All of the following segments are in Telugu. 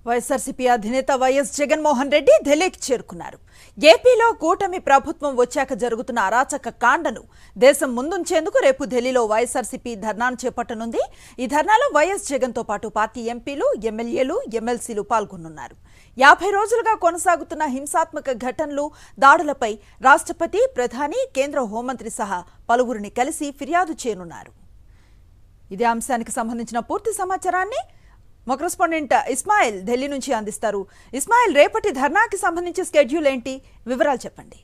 వైఎస్ఆర్సీపీ అధినేత వైఎస్ జగన్మోహన్ రెడ్డి ఢిల్లీకి చేరుకున్నారు. ఏపీలో కూటమి ప్రభుత్వం వచ్చాక జరుగుతున్న అరాచక కాండను దేశం ముందుంచేందుకు రేపు ఢిల్లీలో వైఎస్ఆర్సీపీ ధర్నాను చేపట్టనుంది. ఈ ధర్నాలో వైఎస్ జగన్తో పాటు పార్టీ ఎంపీలు, ఎమ్మెల్యేలు, ఎమ్మెల్సీలు పాల్గొనున్నారు. 50 రోజులుగా కొనసాగుతున్న హింసాత్మక ఘటనలు, దాడులపై రాష్ట్రపతి, ప్రధాని, కేంద్ర హోంమంత్రి సహా పలువురిని కలిసి ఫిర్యాదు చేయనున్నారు. ఇదే అంశానికి సంబంధించిన పూర్తి సమాచారాన్ని మా కరెస్పాండెంట్ ఇస్మాయిల్ ఢిల్లీ నుంచి అందిస్తారు. ఇస్మాయిల్, రేపటి ధర్నాకి సంబంధించి స్కెడ్యూల్ ఏంటి, వివరాలు చెప్పండి.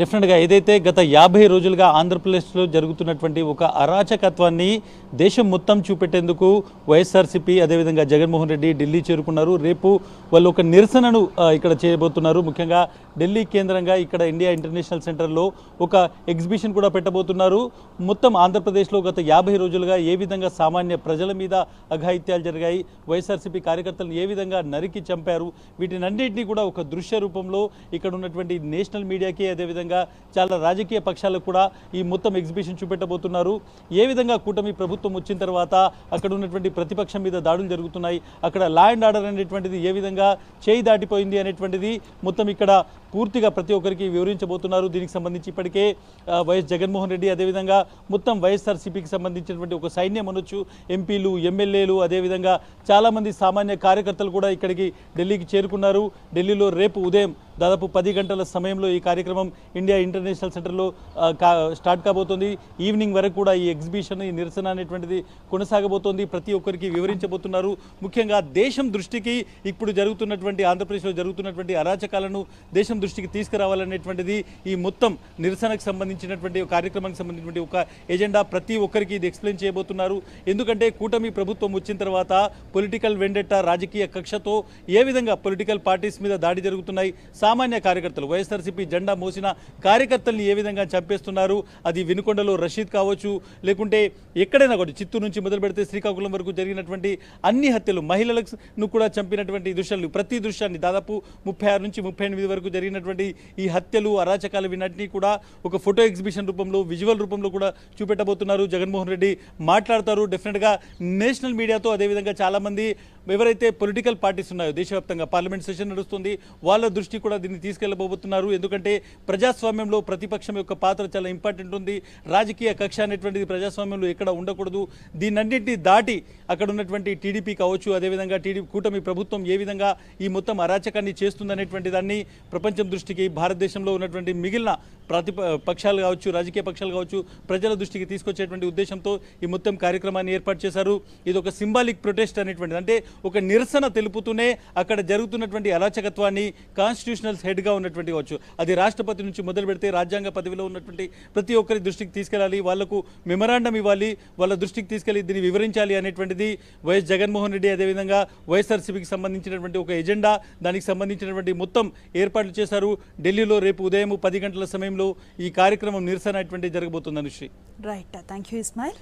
డెఫినెట్గా ఏదైతే గత 50 రోజులుగా ఆంధ్రప్రదేశ్లో జరుగుతున్నటువంటి ఒక అరాచకత్వాన్ని దేశం మొత్తం చూపెట్టేందుకు వైఎస్ఆర్సీపీ అదేవిధంగా జగన్మోహన్ రెడ్డి ఢిల్లీ చేరుకున్నారు. రేపు వాళ్ళు ఒక నిరసనను ఇక్కడ చేయబోతున్నారు. ముఖ్యంగా ఢిల్లీ కేంద్రంగా ఇక్కడ ఇండియా ఇంటర్నేషనల్ సెంటర్లో ఒక ఎగ్జిబిషన్ కూడా పెట్టబోతున్నారు. మొత్తం ఆంధ్రప్రదేశ్లో గత 50 రోజులుగా ఏ విధంగా సామాన్య ప్రజల మీద అఘాయిత్యాలు జరిగాయి, వైఎస్ఆర్సీపీ కార్యకర్తలను ఏ విధంగా నరికి చంపారు, వీటినన్నింటినీ కూడా ఒక దృశ్య రూపంలో ఇక్కడ ఉన్నటువంటి నేషనల్ మీడియాకి అదేవిధంగా చాలా రాజకీయ పక్షాలకు కూడా ఈ మొత్తం ఎగ్జిబిషన్ చూపెట్టబోతున్నారు. ఏ విధంగా కూటమి ప్రభుత్వం వచ్చిన తర్వాత అక్కడ ఉన్నటువంటి ప్రతిపక్షం మీద దాడులు జరుగుతున్నాయి, అక్కడ లా అండ్ ఆర్డర్ అనేటువంటిది ఏ విధంగా చేయి దాటిపోయింది అనేటువంటిది మొత్తం ఇక్కడ పూర్తిగా ప్రతి ఒక్కరికి వివరించబోతున్నారు. దీనికి సంబంధించి ఇప్పటికే వైఎస్ జగన్మోహన్ రెడ్డి అదేవిధంగా మొత్తం వైఎస్ఆర్సీపీకి సంబంధించినటువంటి ఒక సైన్యం అనొచ్చు, ఎంపీలు, ఎమ్మెల్యేలు, అదేవిధంగా చాలామంది సామాన్య కార్యకర్తలు కూడా ఇక్కడికి ఢిల్లీకి చేరుకున్నారు. ఢిల్లీలో రేపు ఉదయం దాదాపు 10 గంటల సమయంలో ఈ కార్యక్రమం ఇండియా ఇంటర్నేషనల్ సెంటర్లో స్టార్ట్ కాబోతోంది. ఈవినింగ్ వరకు కూడా ఈ ఎగ్జిబిషన్, ఈ నిరసన అనేటువంటిది కొనసాగబోతోంది. ప్రతి ఒక్కరికి వివరించబోతున్నారు. ముఖ్యంగా దేశం దృష్టికి ఇప్పుడు జరుగుతున్నటువంటి ఆంధ్రప్రదేశ్లో జరుగుతున్నటువంటి అరాచకాలను దేశం దృష్టికి తీసుకురావాలనేటువంటిది ఈ మొత్తం నిరసనకు సంబంధించినటువంటి కార్యక్రమానికి సంబంధించినటువంటి ఒక ఎజెండా. ప్రతి ఒక్కరికి ఇది ఎక్స్ప్లెయిన్ చేయబోతున్నారు. ఎందుకంటే కూటమి ప్రభుత్వం వచ్చిన తర్వాత పొలిటికల్ వెండెట్టా, రాజకీయ కక్షతో ఏ విధంగా పొలిటికల్ పార్టీస్ మీద దాడి జరుగుతున్నాయి, సామాన్య కార్యకర్తలు, వైఎస్ఆర్సీపీ జెండా మోసిన కార్యకర్తల్ని ఏ విధంగా చంపేస్తున్నారు, అది వినుకొండలో రషీద్ కావచ్చు, లేకుంటే ఎక్కడైనా కూడా చిత్తూరు నుంచి మొదలు పెడితే శ్రీకాకుళం వరకు జరిగినటువంటి అన్ని హత్యలు, మహిళలను కూడా చంపినటువంటి దృశ్యాలు, ప్రతి దృశ్యాన్ని దాదాపు 36 నుంచి 38 వరకు జరిగినటువంటి ఈ హత్యలు, అరాచకాలు వినటిని కూడా ఒక ఫోటో ఎగ్జిబిషన్ రూపంలో, విజువల్ రూపంలో కూడా చూపెట్టబోతున్నారు. జగన్మోహన్ రెడ్డి మాట్లాడతారు. డెఫినెట్గా నేషనల్ మీడియాతో అదేవిధంగా చాలామంది ఎవరైతే పొలిటికల్ పార్టీస్ ఉన్నాయో దేశవ్యాప్తంగా పార్లమెంట్ సెషన్ నడుస్తుంది, వాళ్ళ దృష్టి కూడా దీన్ని తీసుకెళ్లబోతున్నారు. ఎందుకంటే ప్రజాస్వామ్యంలో ప్రతిపక్షం యొక్క పాత్ర చాలా ఇంపార్టెంట్ ఉంది. రాజకీయ కక్ష అనేటువంటిది ప్రజాస్వామ్యంలో ఎక్కడ ఉండకూడదు. దీన్నన్నింటినీ దాటి అక్కడ ఉన్నటువంటి టీడీపీ కావచ్చు, అదేవిధంగా కూటమి ప్రభుత్వం ఏ విధంగా ఈ మొత్తం అరాచకాన్ని చేస్తుందనేటువంటి దాన్ని ప్రపంచం దృష్టికి, భారతదేశంలో ఉన్నటువంటి మిగిలిన పక్షాలు కావచ్చు, రాజకీయ పక్షాలు కావచ్చు, ప్రజల దృష్టికి తీసుకొచ్చేటువంటి ఉద్దేశంతో ఈ మొత్తం కార్యక్రమాన్ని ఏర్పాటు చేశారు. ఇది ఒక సింబాలిక్ ప్రొటెస్ట్ అనేటువంటిది, అంటే ఒక నిరసన తెలుపుతూనే అక్కడ జరుగుతున్నటువంటి అరాచకత్వాన్ని కాన్స్టిట్యూషనల్ హెడ్గా ఉన్నటువంటి కావచ్చు, అది రాష్ట్రపతి నుంచి మొదలు పెడితే రాజ్యాంగ పదవిలో ఉన్నటువంటి ప్రతి ఒక్కరి దృష్టికి తీసుకెళ్ళాలి, వాళ్లకు మెమరాండం ఇవ్వాలి, వాళ్ళ దృష్టికి తీసుకెళ్లి దీన్ని వివరించాలి అనేటువంటిది వైఎస్ జగన్మోహన్ రెడ్డి అదేవిధంగా వైఎస్ఆర్సీపీకి సంబంధించినటువంటి ఒక ఎజెండా. దానికి సంబంధించినటువంటి మొత్తం ఏర్పాట్లు చేశారు. ఢిల్లీలో రేపు ఉదయం 10 గంటల సమయంలో ఈ కార్యక్రమం నిరసన అటువంటి జరగబోతుంది. Anusri, right, thank you Ismail.